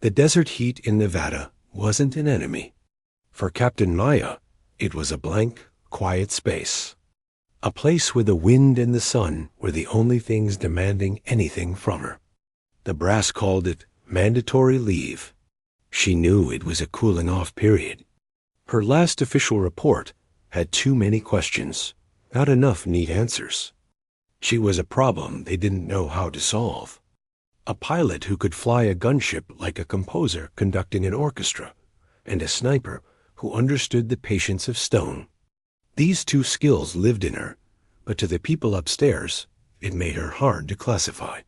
The desert heat in Nevada wasn't an enemy. For Captain Maya, it was a blank, quiet space. A place where the wind and the sun were the only things demanding anything from her. The brass called it mandatory leave. She knew it was a cooling-off period. Her last official report had too many questions, not enough neat answers. She was a problem they didn't know how to solve. A pilot who could fly a gunship like a composer conducting an orchestra, and a sniper who understood the patience of stone. These two skills lived in her, but to the people upstairs, it made her hard to classify.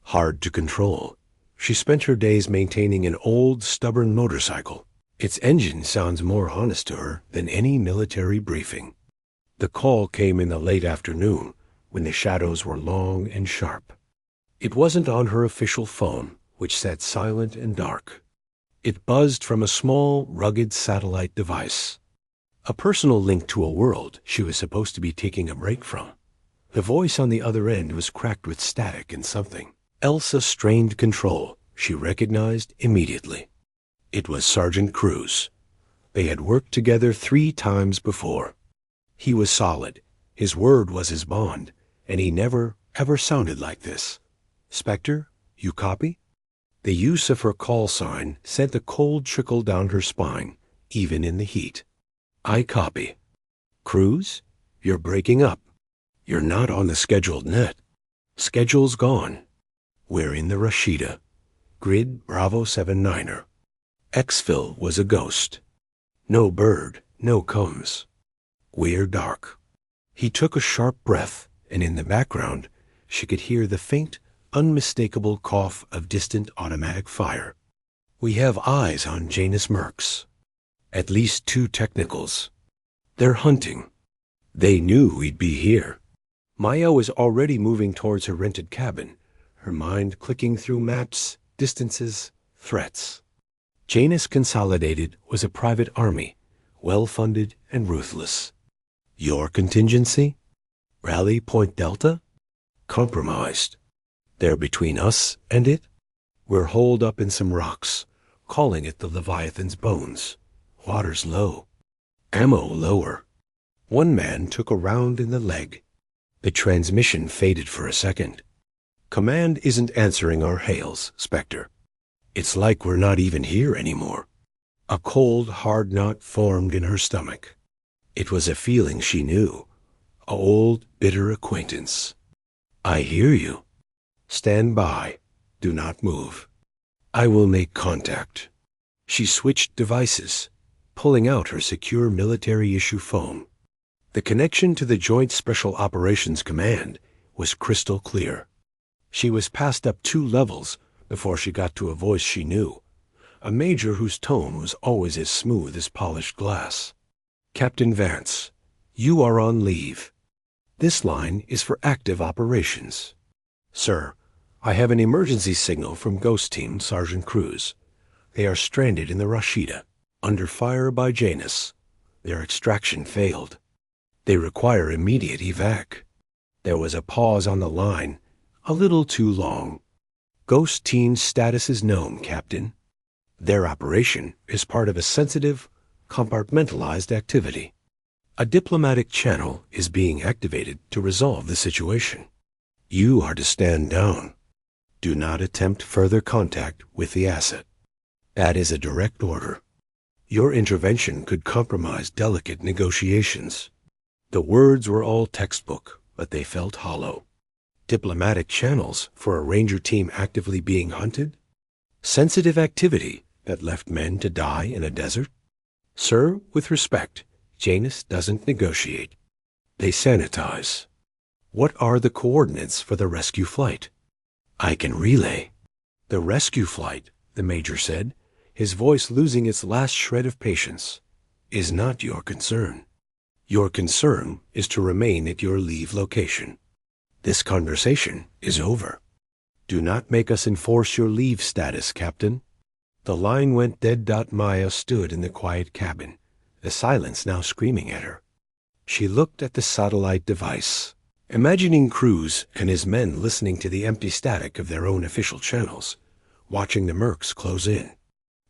Hard to control. She spent her days maintaining an old, stubborn motorcycle. Its engine sounds more honest to her than any military briefing. The call came in the late afternoon, when the shadows were long and sharp. It wasn't on her official phone, which sat silent and dark. It buzzed from a small, rugged satellite device. A personal link to a world she was supposed to be taking a break from. The voice on the other end was cracked with static and something. Elsa strained control. She recognized immediately. It was Sergeant Cruz. They had worked together 3 times before. He was solid. His word was his bond, and he never, ever sounded like this. "Spectre, you copy?" The use of her call sign sent a cold trickle down her spine, even in the heat. "I copy." "Cruz, you're breaking up. You're not on the scheduled net. Schedule's gone. We're in the Rashida. Grid Bravo 79er. Exfil was a ghost. No bird, no comes. We're dark." He took a sharp breath, and in the background, she could hear the faint, unmistakable cough of distant automatic fire. "We have eyes on Janus Mercs. At least 2 technicals. They're hunting. They knew we'd be here." Maya was already moving towards her rented cabin, her mind clicking through maps, distances, threats. Janus Consolidated was a private army, well-funded and ruthless. Your contingency? Rally Point Delta? Compromised. They're between us and it? We're holed up in some rocks, calling it the Leviathan's bones. Water's low. Ammo lower. One man took a round in the leg. The transmission faded for a second. "Command isn't answering our hails, Spectre. It's like we're not even here anymore." A cold, hard knot formed in her stomach. It was a feeling she knew. A old, bitter acquaintance. "I hear you. Stand by. Do not move. I will make contact." She switched devices, pulling out her secure military-issue phone. The connection to the Joint Special Operations Command was crystal clear. She was passed up 2 levels before she got to a voice she knew, a major whose tone was always as smooth as polished glass. "Captain Vance, you are on leave. This line is for active operations." "Sir, I have an emergency signal from Ghost Team Sergeant Cruz. They are stranded in the Rashida, under fire by Janus. Their extraction failed. They require immediate evac." There was a pause on the line, a little too long. "Ghost Team's status is known, Captain. Their operation is part of a sensitive, compartmentalized activity. A diplomatic channel is being activated to resolve the situation. You are to stand down. Do not attempt further contact with the asset. That is a direct order. Your intervention could compromise delicate negotiations." The words were all textbook, but they felt hollow. Diplomatic channels for a Ranger team actively being hunted? Sensitive activity that left men to die in a desert? "Sir, with respect, Janus doesn't negotiate. They sanitize. What are the coordinates for the rescue flight?" "I can relay." "The rescue flight," the major said, his voice losing its last shred of patience, "is not your concern. Your concern is to remain at your leave location. This conversation is over. Do not make us enforce your leave status, Captain." The line went dead. Maya stood in the quiet cabin, the silence now screaming at her. She looked at the satellite device, imagining Cruz and his men listening to the empty static of their own official channels, watching the mercs close in.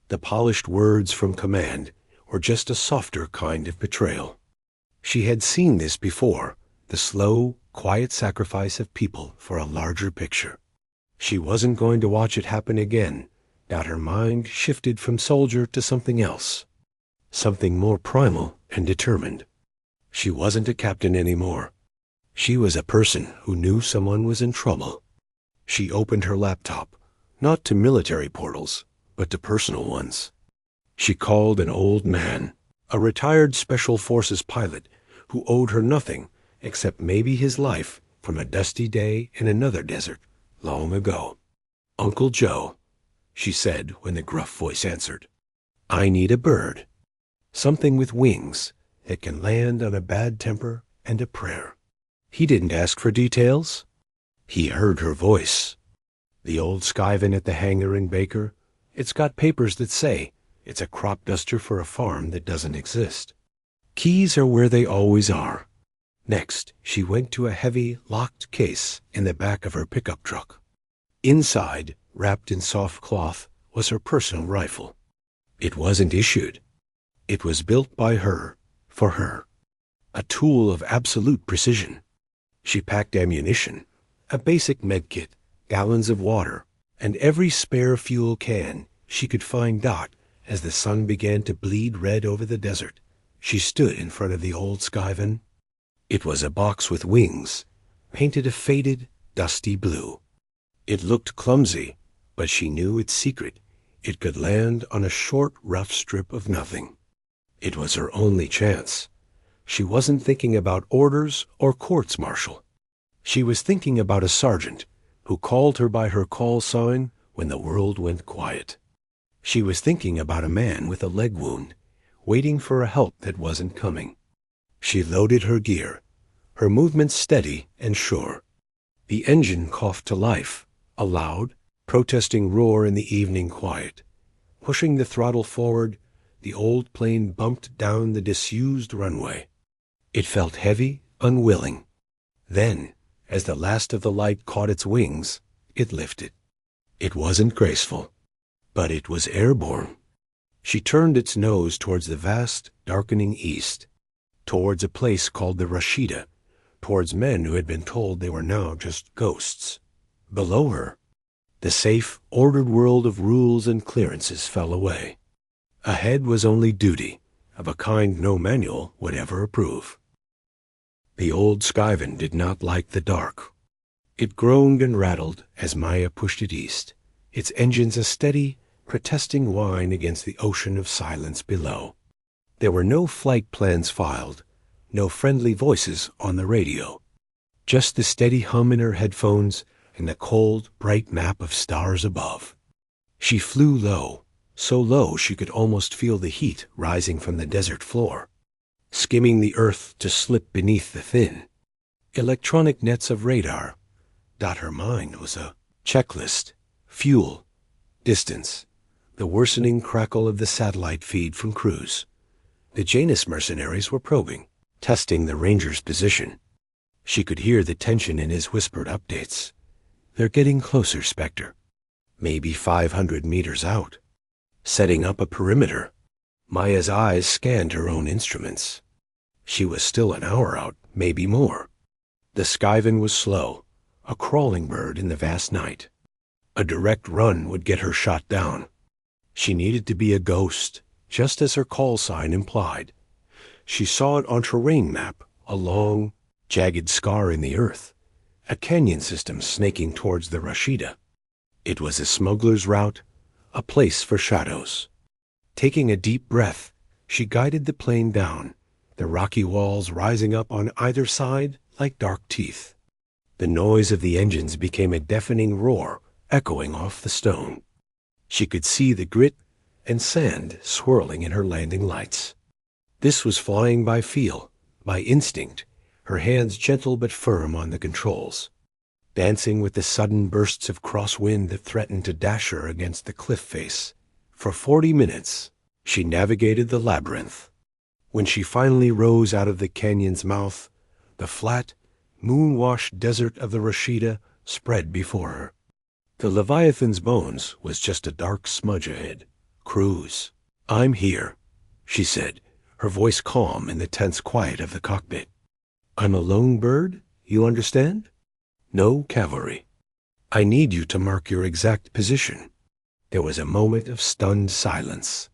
The polished words from command were just a softer kind of betrayal. She had seen this before, the slow, quiet sacrifice of people for a larger picture. She wasn't going to watch it happen again. Now her mind shifted from soldier to something else, something more primal and determined. She wasn't a captain anymore. She was a person who knew someone was in trouble. She opened her laptop, not to military portals, but to personal ones. She called an old man, a retired Special Forces pilot who owed her nothing except maybe his life from a dusty day in another desert long ago. "Uncle Joe," she said when the gruff voice answered, "I need a bird. Something with wings that can land on a bad temper and a prayer." He didn't ask for details. He heard her voice. "The old Skyven at the hangar in Baker, it's got papers that say it's a crop duster for a farm that doesn't exist. Keys are where they always are." Next, she went to a heavy, locked case in the back of her pickup truck. Inside, wrapped in soft cloth, was her personal rifle. It wasn't issued. It was built by her, for her. A tool of absolute precision. She packed ammunition, a basic medkit, gallons of water, and every spare fuel can she could find. As the sun began to bleed red over the desert, she stood in front of the old Skyven. It was a box with wings, painted a faded, dusty blue. It looked clumsy, but she knew its secret. It could land on a short, rough strip of nothing. It was her only chance. She wasn't thinking about orders or courts-martial. She was thinking about a sergeant who called her by her call sign when the world went quiet. She was thinking about a man with a leg wound, waiting for a help that wasn't coming. She loaded her gear, her movements steady and sure. The engine coughed to life, a loud, protesting roar in the evening quiet. Pushing the throttle forward, the old plane bumped down the disused runway. It felt heavy, unwilling. Then, as the last of the light caught its wings, it lifted. It wasn't graceful, but it was airborne. She turned its nose towards the vast, darkening east, towards a place called the Rashida, towards men who had been told they were now just ghosts. Below her, the safe, ordered world of rules and clearances fell away. Ahead was only duty, of a kind no manual would ever approve. The old Skyven did not like the dark. It groaned and rattled as Maya pushed it east, its engines a steady, protesting whine against the ocean of silence below. There were no flight plans filed, no friendly voices on the radio. Just the steady hum in her headphones and the cold, bright map of stars above. She flew low, so low she could almost feel the heat rising from the desert floor, skimming the earth to slip beneath the thin electronic nets of radar. Her mind was a checklist: fuel, distance, the worsening crackle of the satellite feed from crews. The Janus mercenaries were probing, testing the Ranger's position. She could hear the tension in his whispered updates. "They're getting closer, Spectre. Maybe 500 meters out. Setting up a perimeter." Maya's eyes scanned her own instruments. She was still an hour out, maybe more. The Skyven was slow, a crawling bird in the vast night. A direct run would get her shot down. She needed to be a ghost, just as her call sign implied. She saw it on terrain map, a long, jagged scar in the earth, a canyon system snaking towards the Rashida. It was a smuggler's route, a place for shadows. Taking a deep breath, she guided the plane down, the rocky walls rising up on either side like dark teeth. The noise of the engines became a deafening roar, echoing off the stone. She could see the grit and sand swirling in her landing lights. This was flying by feel, by instinct, her hands gentle but firm on the controls, dancing with the sudden bursts of crosswind that threatened to dash her against the cliff face. For 40 minutes, she navigated the labyrinth. When she finally rose out of the canyon's mouth, the flat, moon-washed desert of the Rashida spread before her. The Leviathan's bones was just a dark smudge ahead. "Cruz, I'm here," she said, her voice calm in the tense quiet of the cockpit. "I'm a lone bird, you understand? No cavalry. I need you to mark your exact position." There was a moment of stunned silence.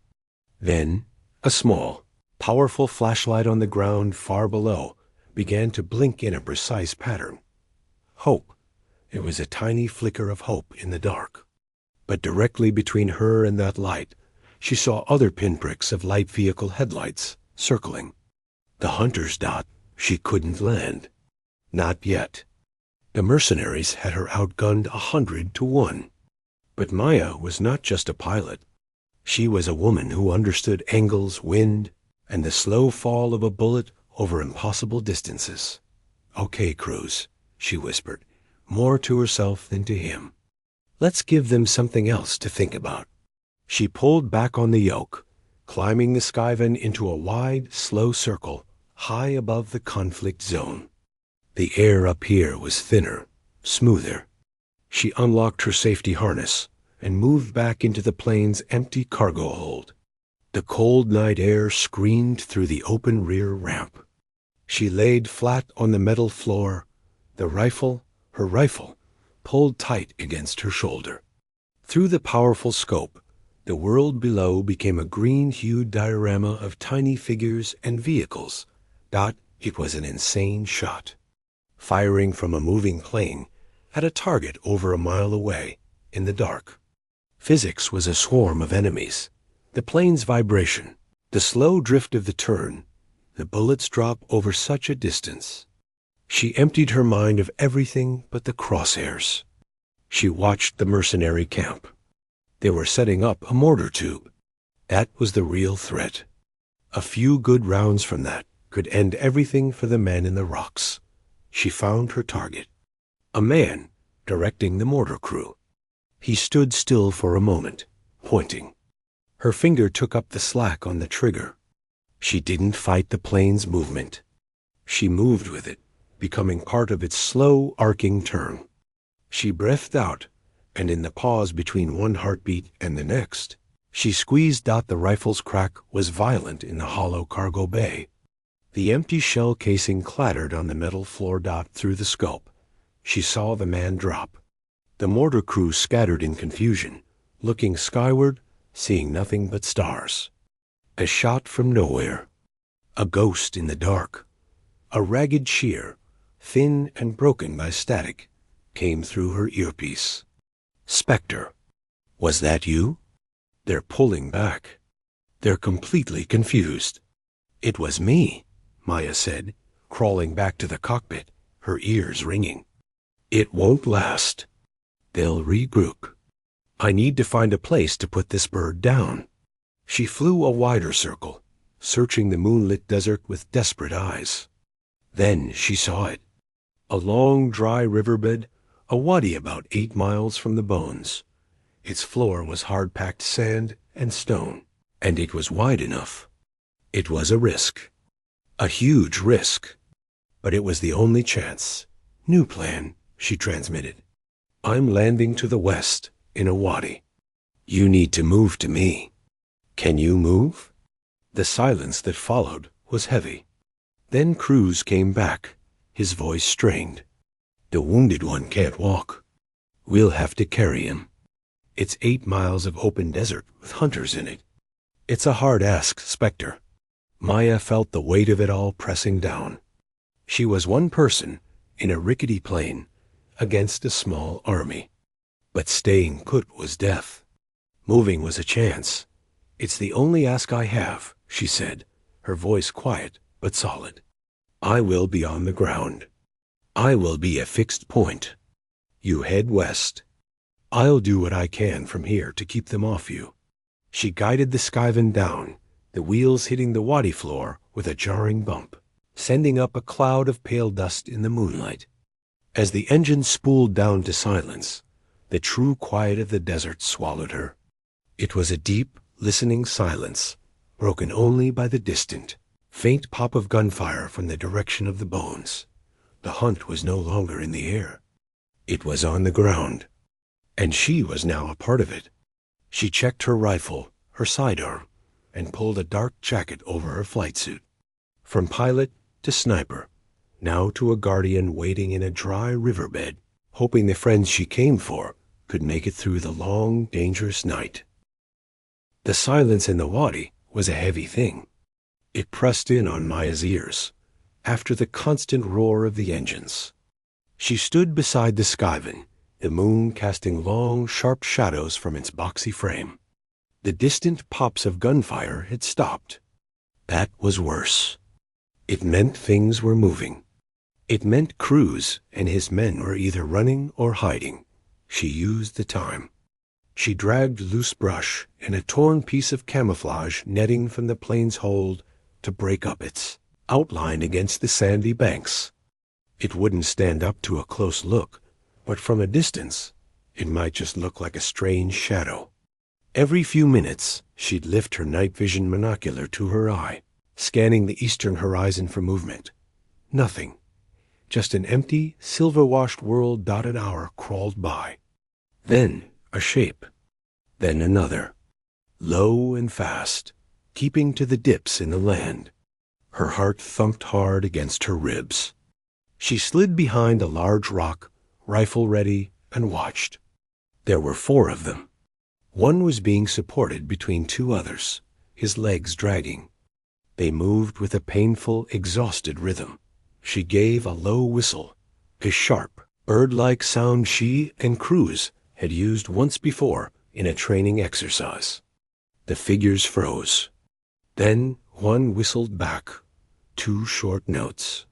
Then a small, powerful flashlight on the ground far below began to blink in a precise pattern. Hope. It was a tiny flicker of hope in the dark. But directly between her and that light, she saw other pinpricks of light vehicle headlights circling. The hunter's dot. She couldn't land. Not yet. The mercenaries had her outgunned 100-1. But Maya was not just a pilot. She was a woman who understood angles, wind, and the slow fall of a bullet over impossible distances. "Okay, Cruz," she whispered, more to herself than to him. "Let's give them something else to think about." She pulled back on the yoke, climbing the Skyvan into a wide, slow circle high above the conflict zone. The air up here was thinner, smoother. She unlocked her safety harness and moved back into the plane's empty cargo hold. The cold night air screamed through the open rear ramp. She laid flat on the metal floor, her rifle, pulled tight against her shoulder. Through the powerful scope, the world below became a green-hued diorama of tiny figures and vehicles. It was an insane shot. Firing from a moving plane at a target over a mile away, in the dark. Physics was a swarm of enemies. The plane's vibration, the slow drift of the turn, the bullets drop over such a distance. She emptied her mind of everything but the crosshairs. She watched the mercenary camp. They were setting up a mortar tube. That was the real threat. A few good rounds from that could end everything for the men in the rocks. She found her target. A man directing the mortar crew. He stood still for a moment, pointing. Her finger took up the slack on the trigger. She didn't fight the plane's movement. She moved with it, becoming part of its slow, arcing turn. She breathed out, and in the pause between one heartbeat and the next, she squeezed out. The rifle's crack was violent in the hollow cargo bay. The empty shell casing clattered on the metal floor. Through the scope, she saw the man drop. The mortar crew scattered in confusion, looking skyward, seeing nothing but stars. A shot from nowhere. A ghost in the dark. A ragged sheer, thin and broken by static, came through her earpiece. "Spectre, was that you?" "They're pulling back. They're completely confused." "It was me," Maya said, crawling back to the cockpit, her ears ringing. "It won't last. They'll regroup. I need to find a place to put this bird down." She flew a wider circle, searching the moonlit desert with desperate eyes. Then she saw it. A long, dry riverbed, a wadi about 8 miles from the bones. Its floor was hard-packed sand and stone, and it was wide enough. It was a risk. A huge risk. But it was the only chance. "New plan," she transmitted. "I'm landing to the west, in a wadi. You need to move to me. Can you move?" The silence that followed was heavy. Then Cruz came back, his voice strained. "The wounded one can't walk. We'll have to carry him. It's 8 miles of open desert with hunters in it. It's a hard ask, Spectre." Maya felt the weight of it all pressing down. She was one person, in a rickety plane, against a small army. But staying put was death. Moving was a chance. "It's the only ask I have," she said, her voice quiet but solid. "I will be on the ground. I will be a fixed point. You head west. I'll do what I can from here to keep them off you." She guided the Skyvan down, the wheels hitting the wadi floor with a jarring bump, sending up a cloud of pale dust in the moonlight. As the engine spooled down to silence, the true quiet of the desert swallowed her. It was a deep, listening silence, broken only by the distant, faint pop of gunfire from the direction of the bones. The hunt was no longer in the air. It was on the ground. and she was now a part of it. She checked her rifle, her sidearm, and pulled a dark jacket over her flight suit. From pilot to sniper, now to a guardian waiting in a dry riverbed, hoping the friends she came for could make it through the long, dangerous night. The silence in the wadi was a heavy thing. It pressed in on Maya's ears, after the constant roar of the engines. She stood beside the Skyvan, the moon casting long, sharp shadows from its boxy frame. The distant pops of gunfire had stopped. That was worse. It meant things were moving. It meant Cruz and his men were either running or hiding. She used the time. She dragged loose brush and a torn piece of camouflage netting from the plane's hold to break up its outline against the sandy banks. It wouldn't stand up to a close look, but from a distance, it might just look like a strange shadow. Every few minutes, she'd lift her night vision monocular to her eye, scanning the eastern horizon for movement. Nothing. Just an empty, silver-washed world-dotted hour crawled by. Then a shape. Then another. Low and fast, keeping to the dips in the land. Her heart thumped hard against her ribs. She slid behind a large rock, rifle ready, and watched. There were 4 of them. One was being supported between 2 others, his legs dragging. They moved with a painful, exhausted rhythm. She gave a low whistle, a sharp, bird-like sound she and Cruz had used once before in a training exercise. The figures froze. Then one whistled back, 2 short notes.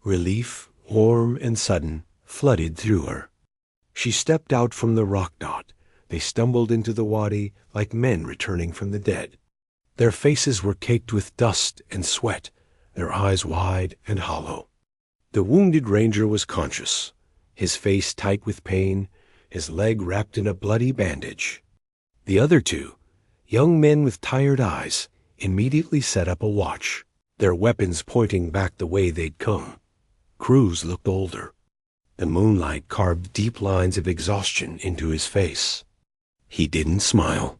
Relief, warm and sudden, flooded through her. She stepped out from the rock dot. They stumbled into the wadi like men returning from the dead. Their faces were caked with dust and sweat, their eyes wide and hollow. The wounded ranger was conscious, his face tight with pain, his leg wrapped in a bloody bandage. The other 2, young men with tired eyes, immediately set up a watch, their weapons pointing back the way they'd come. Cruz looked older. The moonlight carved deep lines of exhaustion into his face. He didn't smile.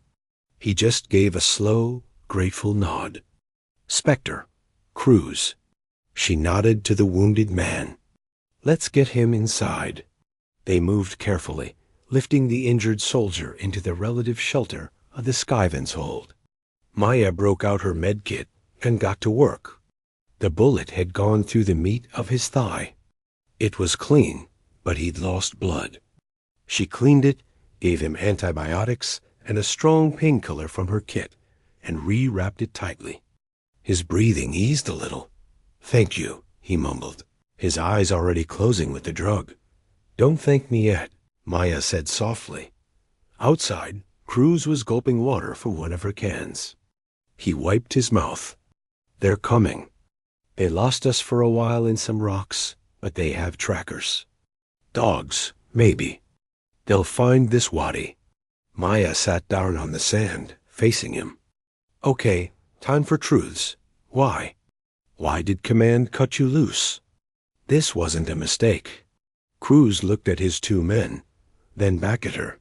He just gave a slow, grateful nod. Spectre, Cruz. She nodded to the wounded man. Let's get him inside. They moved carefully, lifting the injured soldier into the relative shelter of the Skyvan's hold. Maya broke out her med kit and got to work. The bullet had gone through the meat of his thigh. It was clean, but he'd lost blood. She cleaned it, gave him antibiotics and a strong painkiller from her kit, and re-wrapped it tightly. His breathing eased a little. "Thank you," he mumbled, his eyes already closing with the drug. "Don't thank me yet," Maya said softly. Outside, Cruz was gulping water from one of her cans. He wiped his mouth. "They're coming. They lost us for a while in some rocks, but they have trackers. Dogs, maybe. They'll find this wadi." Maya sat down on the sand, facing him. "Okay, time for truths. Why? Why did command cut you loose?" This wasn't a mistake. Cruz looked at his 2 men, then back at her.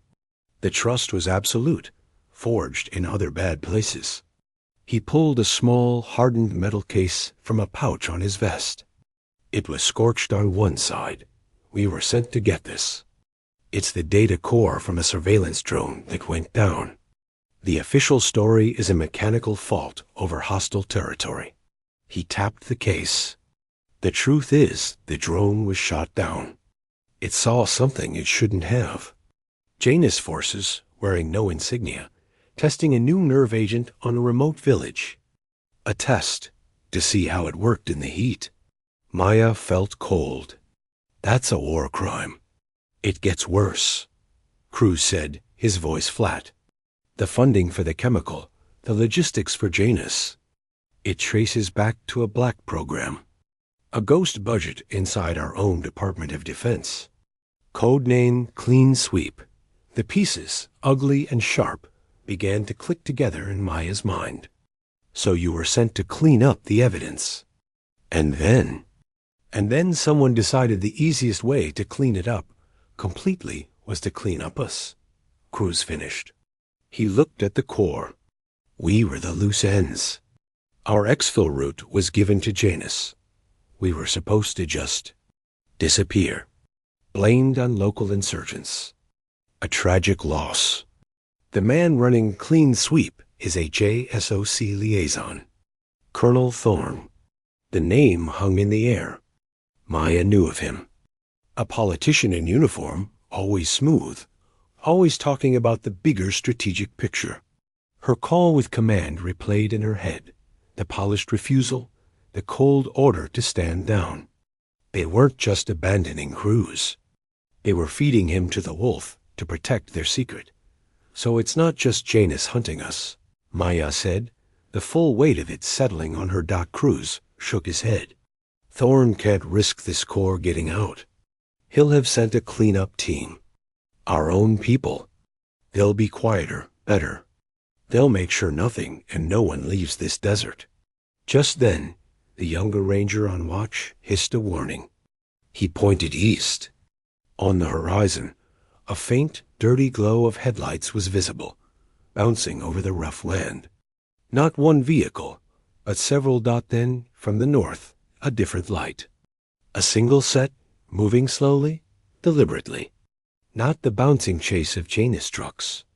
The trust was absolute, forged in other bad places. He pulled a small, hardened metal case from a pouch on his vest. "It was scorched on one side. We were sent to get this. It's the data core from a surveillance drone that went down. The official story is a mechanical fault over hostile territory." He tapped the case. "The truth is, the drone was shot down. It saw something it shouldn't have. Janus forces, wearing no insignia, testing a new nerve agent on a remote village. A test to see how it worked in the heat." Maya felt cold. "That's a war crime." "It gets worse," Cruz said, his voice flat. "The funding for the chemical, the logistics for Janus. It traces back to a black program. A ghost budget inside our own Department of Defense. Codename Clean Sweep. The pieces, ugly and sharp, began to click together in Maya's mind. So you were sent to clean up the evidence. And then someone decided the easiest way to clean it up completely was to clean up us. Cruz finished. He looked at the core. We were the loose ends. Our exfil route was given to Janus. We were supposed to just disappear, blamed on local insurgents. A tragic loss. The man running clean sweep is a JSOC liaison, Colonel Thorne. The name hung in the air. Maya knew of him. A politician in uniform, always smooth, always talking about the bigger strategic picture. Her call with command replayed in her head, the polished refusal, the cold order to stand down. They weren't just abandoning Cruz. They were feeding him to the wolf to protect their secret. So it's not just Janus hunting us, Maya said, the full weight of it settling on her. Cruz shook his head. Thorne can't risk this core getting out. He'll have sent a cleanup team. Our own people. They'll be quieter, better. They'll make sure nothing and no one leaves this desert. Just then, the younger ranger on watch hissed a warning. He pointed east. On the horizon, a faint, dirty glow of headlights was visible, bouncing over the rough land. Not one vehicle, but several. Then, from the north, a different light. A single set, moving slowly, deliberately. Not the bouncing chase of Janus trucks.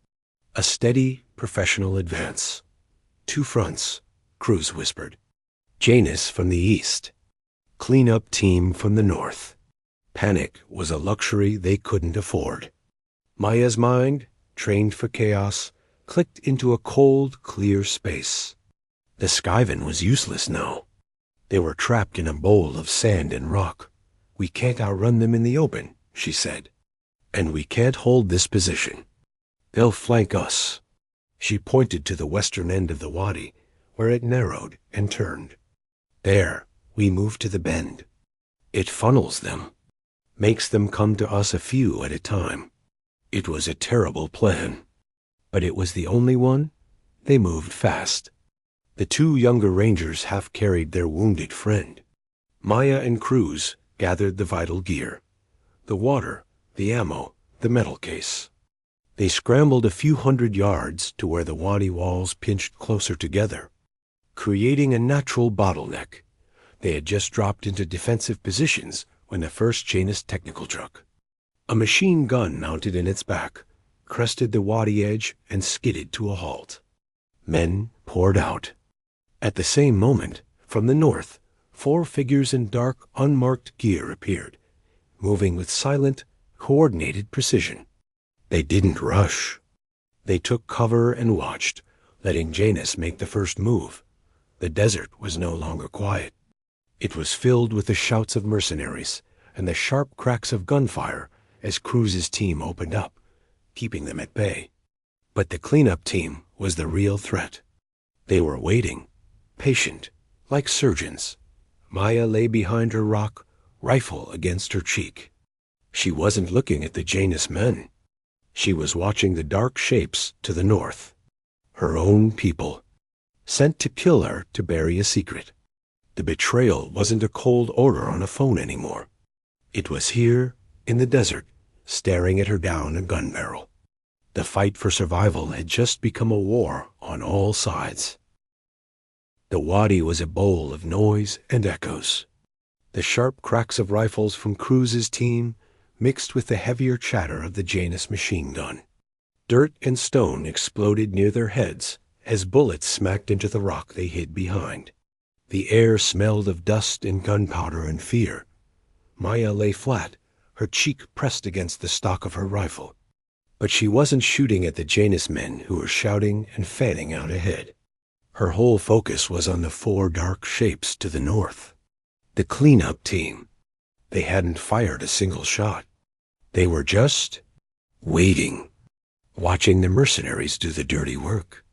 A steady, professional advance. Two fronts, Cruz whispered. Janus from the east. Cleanup team from the north. Panic was a luxury they couldn't afford. Maya's mind, trained for chaos, clicked into a cold, clear space. The Skyvan was useless now. They were trapped in a bowl of sand and rock. We can't outrun them in the open, she said. And we can't hold this position. They'll flank us. She pointed to the western end of the wadi, where it narrowed and turned. There, we move to the bend. It funnels them, makes them come to us a few at a time. It was a terrible plan, but it was the only one. They moved fast. The two younger rangers half carried their wounded friend. Maya and Cruz gathered the vital gear, the water, the ammo, the metal case. They scrambled a few hundred yards to where the wadi walls pinched closer together, creating a natural bottleneck. They had just dropped into defensive positions when the first Janus technical truck, a machine gun mounted in its back, crested the wadi edge and skidded to a halt. Men poured out. At the same moment, from the north, 4 figures in dark, unmarked gear appeared, moving with silent, coordinated precision. They didn't rush. They took cover and watched, letting Janus make the first move. The desert was no longer quiet. It was filled with the shouts of mercenaries and the sharp cracks of gunfire as Cruz's team opened up, keeping them at bay. But the cleanup team was the real threat. They were waiting, patient, like surgeons. Maya lay behind her rock, rifle against her cheek. She wasn't looking at the Janus men. She was watching the dark shapes to the north. Her own people, sent to kill her to bury a secret. The betrayal wasn't a cold order on a phone anymore. It was here, in the desert, staring at her down a gun barrel. The fight for survival had just become a war on all sides. The wadi was a bowl of noise and echoes. The sharp cracks of rifles from Cruz's team mixed with the heavier chatter of the Janus machine gun. Dirt and stone exploded near their heads as bullets smacked into the rock they hid behind. The air smelled of dust and gunpowder and fear. Maya lay flat, her cheek pressed against the stock of her rifle. But she wasn't shooting at the Janus men who were shouting and fanning out ahead. Her whole focus was on the 4 dark shapes to the north. The cleanup team. They hadn't fired a single shot. They were just waiting, watching the mercenaries do the dirty work.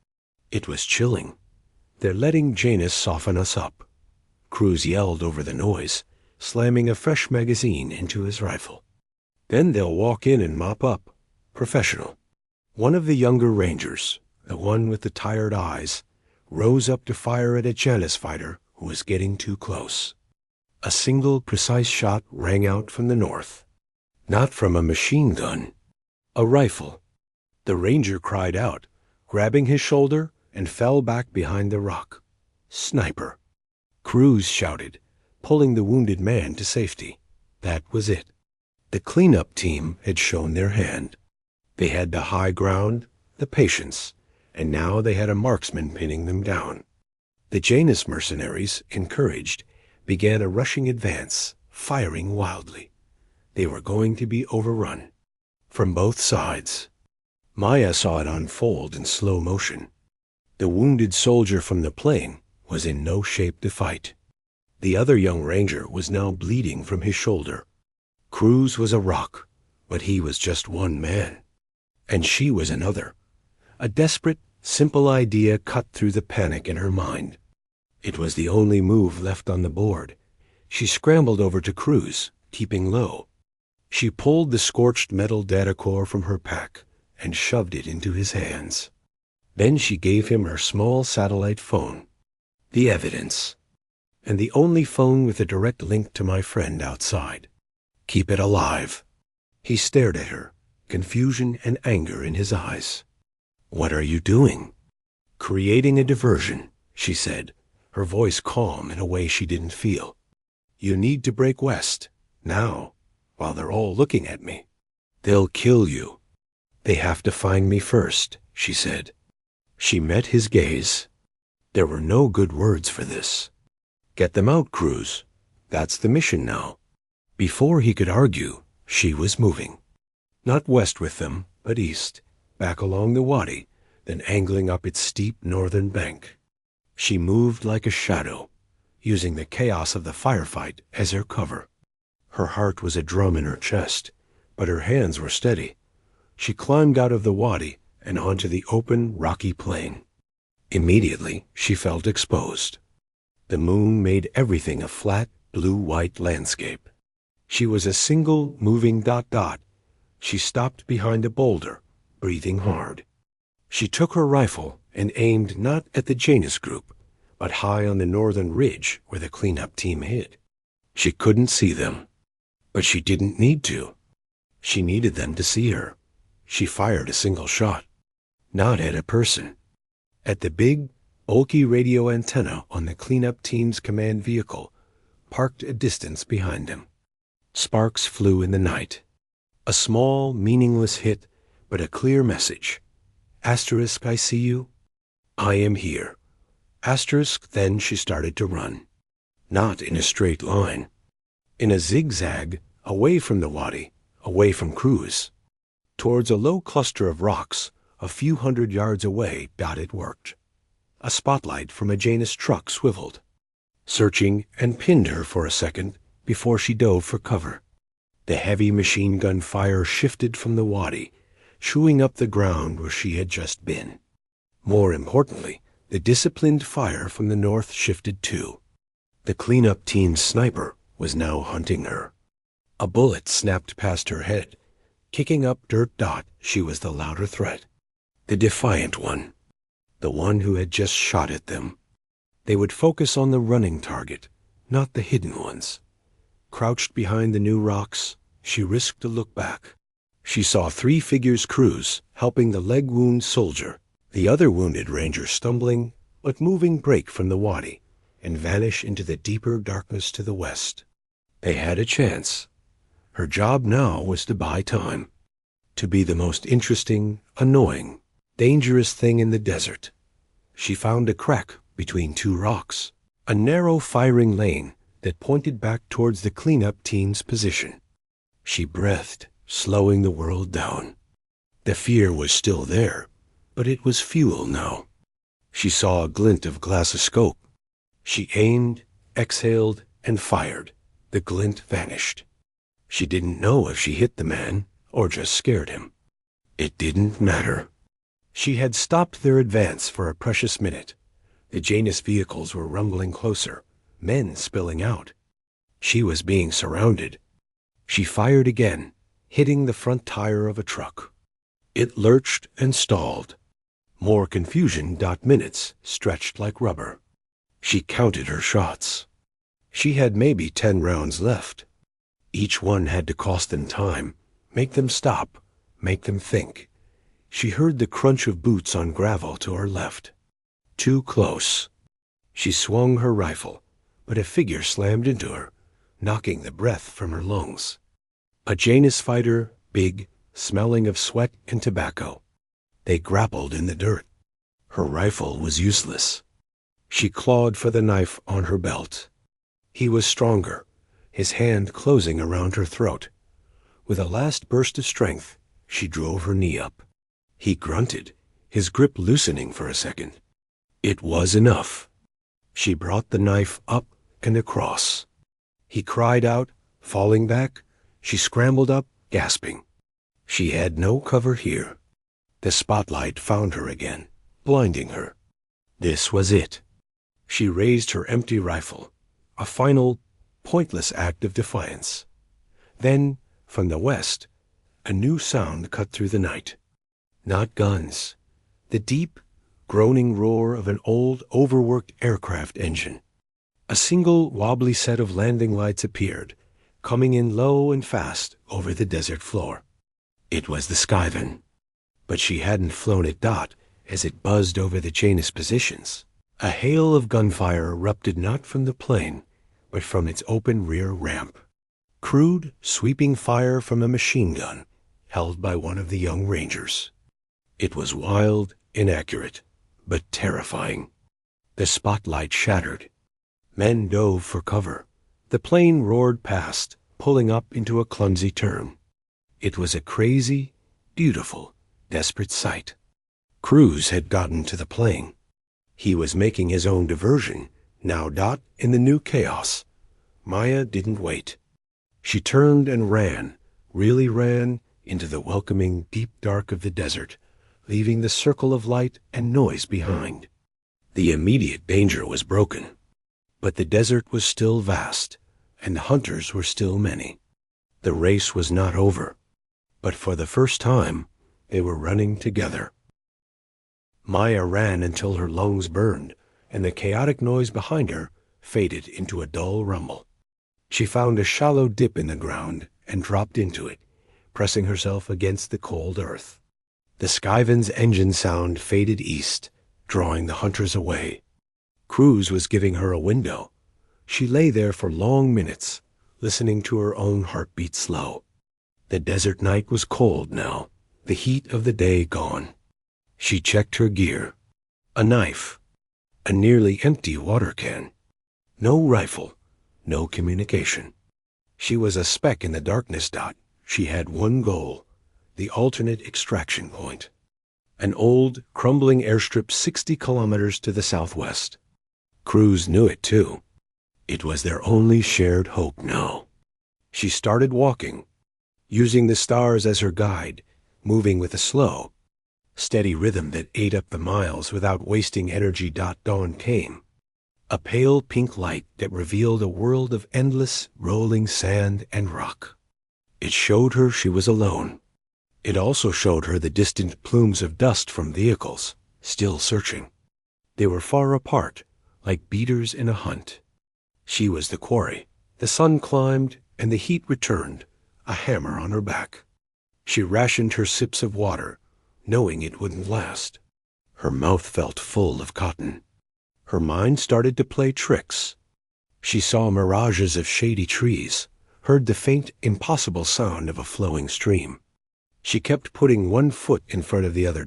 It was chilling. They're letting Janus soften us up. Cruz yelled over the noise, slamming a fresh magazine into his rifle. Then they'll walk in and mop up. Professional. One of the younger rangers, the one with the tired eyes, rose up to fire at a Janus fighter who was getting too close. A single, precise shot rang out from the north. Not from a machine gun. A rifle. The ranger cried out, grabbing his shoulder, and fell back behind the rock. Sniper! Cruz shouted, pulling the wounded man to safety. That was it. The cleanup team had shown their hand. They had the high ground, the patience, and now they had a marksman pinning them down. The Janus mercenaries, encouraged, began a rushing advance, firing wildly. They were going to be overrun. From both sides. Maya saw it unfold in slow motion. The wounded soldier from the plane was in no shape to fight. The other young ranger was now bleeding from his shoulder. Cruz was a rock, but he was just one man. And she was another. A desperate, simple idea cut through the panic in her mind. It was the only move left on the board. She scrambled over to Cruz, keeping low. She pulled the scorched metal data core from her pack and shoved it into his hands. Then she gave him her small satellite phone. The evidence. And the only phone with a direct link to my friend outside. Keep it alive. He stared at her, confusion and anger in his eyes. What are you doing? Creating a diversion, she said, her voice calm in a way she didn't feel. You need to break west, now, while they're all looking at me. They'll kill you. They have to find me first, she said. She met his gaze. There were no good words for this. Get them out, Cruz. That's the mission now. Before he could argue, she was moving. Not west with them, but east, back along the wadi, then angling up its steep northern bank. She moved like a shadow, using the chaos of the firefight as her cover. Her heart was a drum in her chest, but her hands were steady. She climbed out of the wadi and onto the open, rocky plain. Immediately, she felt exposed. The moon made everything a flat, blue-white landscape. She was a single, moving dot. She stopped behind a boulder, breathing hard. She took her rifle and aimed not at the Janus group, but high on the northern ridge where the cleanup team hid. She couldn't see them, but she didn't need to. She needed them to see her. She fired a single shot, not at a person, at the big, bulky radio antenna on the cleanup team's command vehicle, parked a distance behind them. Sparks flew in the night. A small, meaningless hit, but a clear message. Asterisk, I see you. I am here. Asterisk, then she started to run. Not in a straight line. In a zigzag, away from the wadi, away from Cruz. Towards a low cluster of rocks, a few hundred yards away, it worked. A spotlight from a Janus truck swiveled, searching and pinned her for a second before she dove for cover. The heavy machine gun fire shifted from the wadi, chewing up the ground where she had just been. More importantly, the disciplined fire from the north shifted too. The cleanup team's sniper was now hunting her. A bullet snapped past her head. Kicking up dirt. She was the louder threat. The defiant one. The one who had just shot at them. They would focus on the running target, not the hidden ones. Crouched behind the new rocks, she risked a look back. She saw 3 figures Cruz helping the leg-wound soldier, the other wounded ranger stumbling but moving break from the wadi and vanish into the deeper darkness to the west. They had a chance. Her job now was to buy time, to be the most interesting, annoying, dangerous thing in the desert. She found a crack between 2 rocks, a narrow firing lane that pointed back towards the cleanup team's position. She breathed, slowing the world down. The fear was still there, but it was fuel now. She saw a glint of glassoscope. She aimed, exhaled, and fired. The glint vanished. She didn't know if she hit the man or just scared him. It didn't matter. She had stopped their advance for a precious minute. The Janus vehicles were rumbling closer, men spilling out. She was being surrounded. She fired again, hitting the front tire of a truck. It lurched and stalled. More confusion. Minutes stretched like rubber. She counted her shots. She had maybe 10 rounds left. Each one had to cost them time, make them stop, make them think. She heard the crunch of boots on gravel to her left. Too close. She swung her rifle, but a figure slammed into her, knocking the breath from her lungs. A Janus fighter, big, smelling of sweat and tobacco. They grappled in the dirt. Her rifle was useless. She clawed for the knife on her belt. He was stronger, his hand closing around her throat. With a last burst of strength, she drove her knee up. He grunted, his grip loosening for a second. It was enough. She brought the knife up and across. He cried out, falling back. She scrambled up, gasping. She had no cover here. The spotlight found her again, blinding her. This was it. She raised her empty rifle, a final, pointless act of defiance. Then, from the west, a new sound cut through the night. Not guns. The deep, groaning roar of an old, overworked aircraft engine. A single, wobbly set of landing lights appeared, coming in low and fast over the desert floor. It was the Skyvan. But she hadn't flown at dot as it buzzed over the Janus positions. A hail of gunfire erupted not from the plane, but from its open rear ramp. Crude, sweeping fire from a machine gun held by one of the young Rangers. It was wild, inaccurate, but terrifying. The spotlight shattered. Men dove for cover. The plane roared past, pulling up into a clumsy turn. It was a crazy, beautiful, desperate sight. Cruz had gotten to the plane. He was making his own diversion, now dot in the new chaos. Maya didn't wait. She turned and ran, really ran, into the welcoming deep dark of the desert, leaving the circle of light and noise behind. The immediate danger was broken. But the desert was still vast, and the hunters were still many. The race was not over. But for the first time, they were running together. Maya ran until her lungs burned, and the chaotic noise behind her faded into a dull rumble. She found a shallow dip in the ground and dropped into it, pressing herself against the cold earth. The Skyvan's engine sound faded east, drawing the hunters away. Cruz was giving her a window. She lay there for long minutes, listening to her own heartbeat slow. The desert night was cold now, the heat of the day gone. She checked her gear. A knife. A nearly empty water can. No rifle. No communication. She was a speck in the darkness dot. She had one goal, the alternate extraction point. An old, crumbling airstrip 60 kilometers to the southwest. Cruz knew it, too. It was their only shared hope now. She started walking, using the stars as her guide, moving with a slow, steady rhythm that ate up the miles without wasting energy. Dawn came. A pale pink light that revealed a world of endless, rolling sand and rock. It showed her she was alone. It also showed her the distant plumes of dust from vehicles, still searching. They were far apart, like beaters in a hunt. She was the quarry. The sun climbed, and the heat returned, a hammer on her back. She rationed her sips of water, knowing it wouldn't last. Her mouth felt full of cotton. Her mind started to play tricks. She saw mirages of shady trees, heard the faint, impossible sound of a flowing stream. She kept putting one foot in front of the other.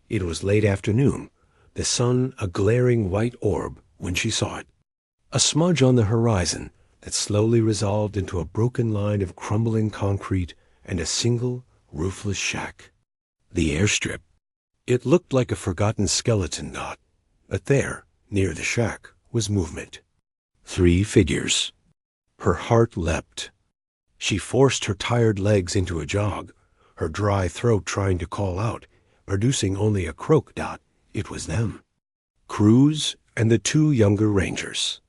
It was late afternoon, the sun a glaring white orb when she saw it. A smudge on the horizon that slowly resolved into a broken line of crumbling concrete and a single, roofless shack. The airstrip. It looked like a forgotten skeleton. But there, near the shack, was movement. 3 figures. Her heart leapt. She forced her tired legs into a jog, her dry throat trying to call out, producing only a croak. It was them. Cruz and the 2 younger Rangers.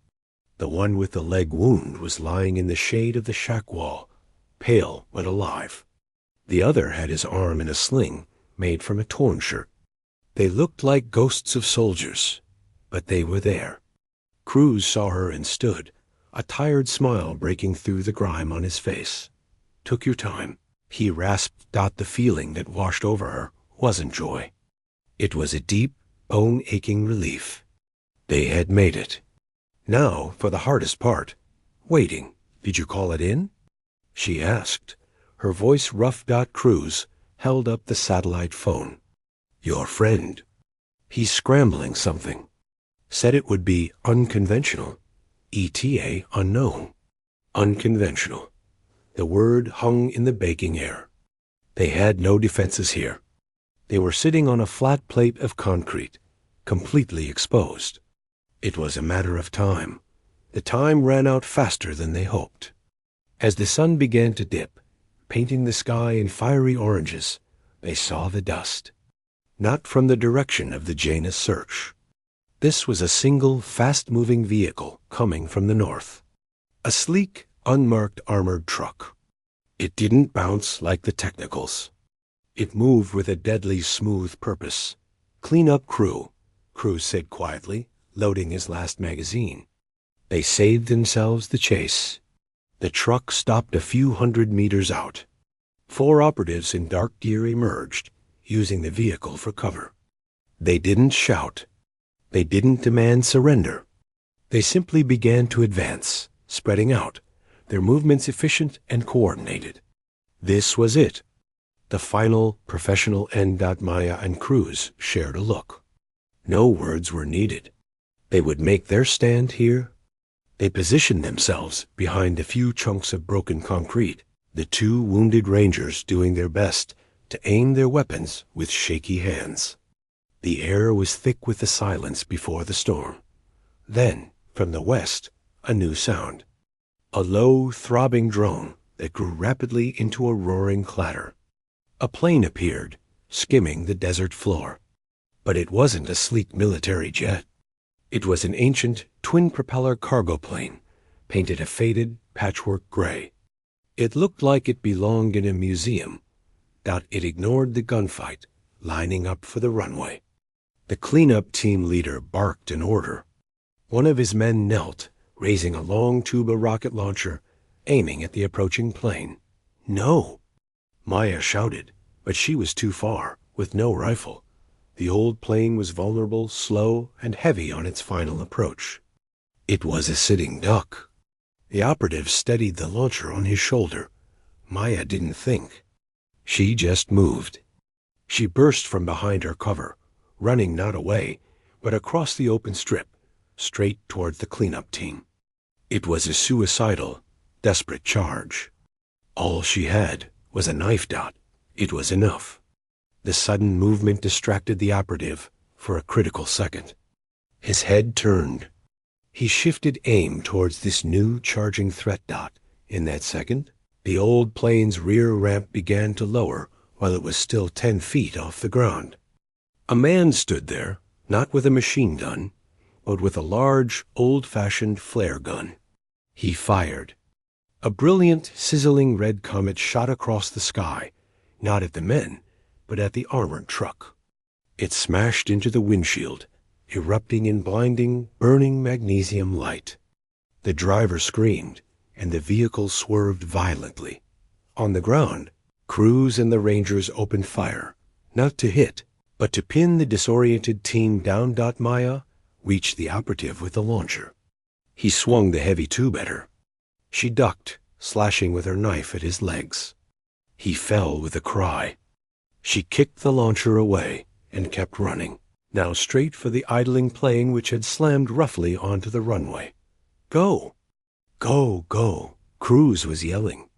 The one with the leg wound was lying in the shade of the shack wall, pale but alive. The other had his arm in a sling made from a torn shirt. They looked like ghosts of soldiers, but they were there. Cruz saw her and stood, a tired smile breaking through the grime on his face. "Took your time." He rasped. The feeling that washed over her wasn't joy. It was a deep, bone-aching relief. They had made it. Now for the hardest part. Waiting. Did you call it in? She asked. Her voice rough. Cruz held up the satellite phone. Your friend. He's scrambling something. Said it would be unconventional. ETA unknown. Unconventional. The word hung in the baking air. They had no defenses here. They were sitting on a flat plate of concrete, completely exposed. It was a matter of time. The time ran out faster than they hoped. As the sun began to dip, painting the sky in fiery oranges, they saw the dust. Not from the direction of the Janus search. This was a single, fast-moving vehicle coming from the north. A sleek, unmarked armored truck. It didn't bounce like the technicals. It moved with a deadly smooth purpose. Clean up crew, Cruz said quietly, loading his last magazine. They saved themselves the chase. The truck stopped a few hundred meters out. 4 operatives in dark gear emerged, using the vehicle for cover. They didn't shout. They didn't demand surrender. They simply began to advance, spreading out, their movements efficient and coordinated. This was it. The final professional end. Maya and Cruz shared a look. No words were needed. They would make their stand here. They positioned themselves behind a few chunks of broken concrete, the 2 wounded rangers doing their best to aim their weapons with shaky hands. The air was thick with the silence before the storm. Then, from the west, a new sound. A low, throbbing drone that grew rapidly into a roaring clatter. A plane appeared, skimming the desert floor. But it wasn't a sleek military jet. It was an ancient, twin-propeller cargo plane, painted a faded, patchwork gray. It looked like it belonged in a museum. It ignored the gunfight, lining up for the runway. The cleanup team leader barked an order. One of his men knelt, raising a long tube of rocket launcher, aiming at the approaching plane. No! Maya shouted, but she was too far, with no rifle. The old plane was vulnerable, slow, and heavy on its final approach. It was a sitting duck. The operative steadied the launcher on his shoulder. Maya didn't think. She just moved. She burst from behind her cover, running not away, but across the open strip, straight towards the cleanup team. It was a suicidal, desperate charge. All she had was a knife. It was enough. The sudden movement distracted the operative for a critical second. His head turned. He shifted aim towards this new charging threat. In that second, the old plane's rear ramp began to lower while it was still 10 feet off the ground. A man stood there, not with a machine gun, but with a large, old-fashioned flare gun. He fired. A brilliant, sizzling red comet shot across the sky, not at the men, but at the armored truck. It smashed into the windshield, erupting in blinding, burning magnesium light. The driver screamed, and the vehicle swerved violently. On the ground, Cruz and the Rangers opened fire, not to hit, but to pin the disoriented team down. Maya reached the operative with the launcher. He swung the heavy tube at her. She ducked, slashing with her knife at his legs. He fell with a cry. She kicked the launcher away and kept running, now straight for the idling plane which had slammed roughly onto the runway. Go! Go, go! Cruz was yelling.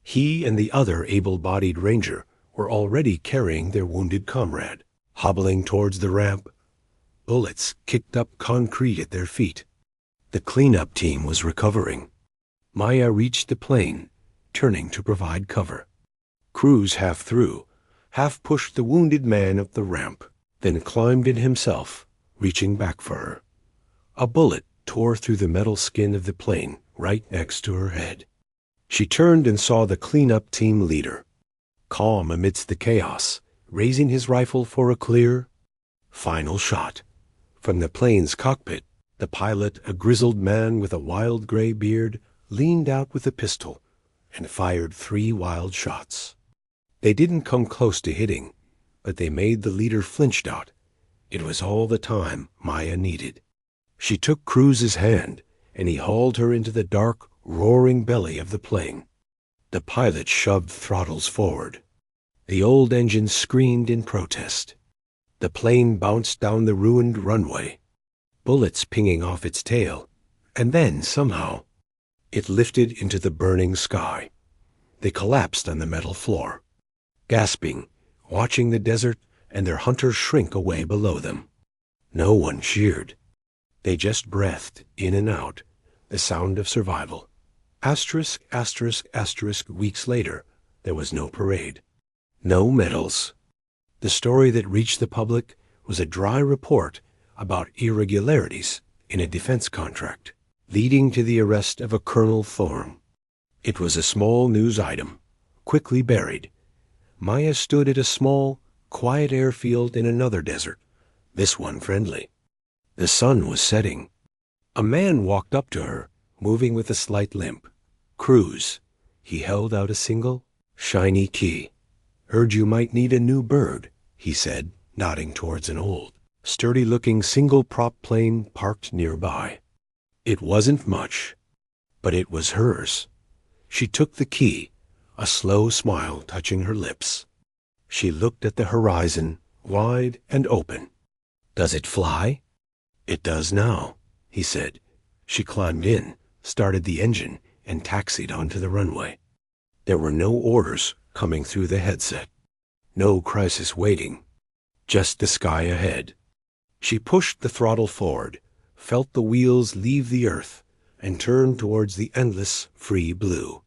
He and the other able-bodied ranger were already carrying their wounded comrade, hobbling towards the ramp. Bullets kicked up concrete at their feet. The cleanup team was recovering. Maya reached the plane, turning to provide cover. Cruz half threw, half pushed the wounded man up the ramp, then climbed in himself, reaching back for her. A bullet tore through the metal skin of the plane right next to her head. She turned and saw the cleanup team leader, calm amidst the chaos, raising his rifle for a clear, final shot. From the plane's cockpit, the pilot, a grizzled man with a wild gray beard, leaned out with a pistol and fired 3 wild shots. They didn't come close to hitting, but they made the leader flinch out. It was all the time Maya needed. She took Cruz's hand, and he hauled her into the dark, roaring belly of the plane. The pilot shoved throttles forward. The old engine screamed in protest. The plane bounced down the ruined runway, bullets pinging off its tail, and then, somehow, it lifted into the burning sky. They collapsed on the metal floor, gasping, watching the desert and their hunters shrink away below them. No one cheered. They just breathed in and out, the sound of survival. Asterisk, asterisk, asterisk, weeks later, there was no parade. No medals. The story that reached the public was a dry report about irregularities in a defense contract, leading to the arrest of a Colonel Thorne. It was a small news item, quickly buried. Maya stood at a small, quiet airfield in another desert, this one friendly. The sun was setting. A man walked up to her, moving with a slight limp. Cruz. He held out a single, shiny key. "Heard you might need a new bird," he said, nodding towards an old, sturdy-looking single-prop plane parked nearby. It wasn't much, but it was hers. She took the key, a slow smile touching her lips. She looked at the horizon, wide and open. "Does it fly?" "It does now," he said. She climbed in, started the engine, and taxied onto the runway. There were no orders coming through the headset. No crisis waiting. Just the sky ahead. She pushed the throttle forward, felt the wheels leave the earth, and turned towards the endless, free blue.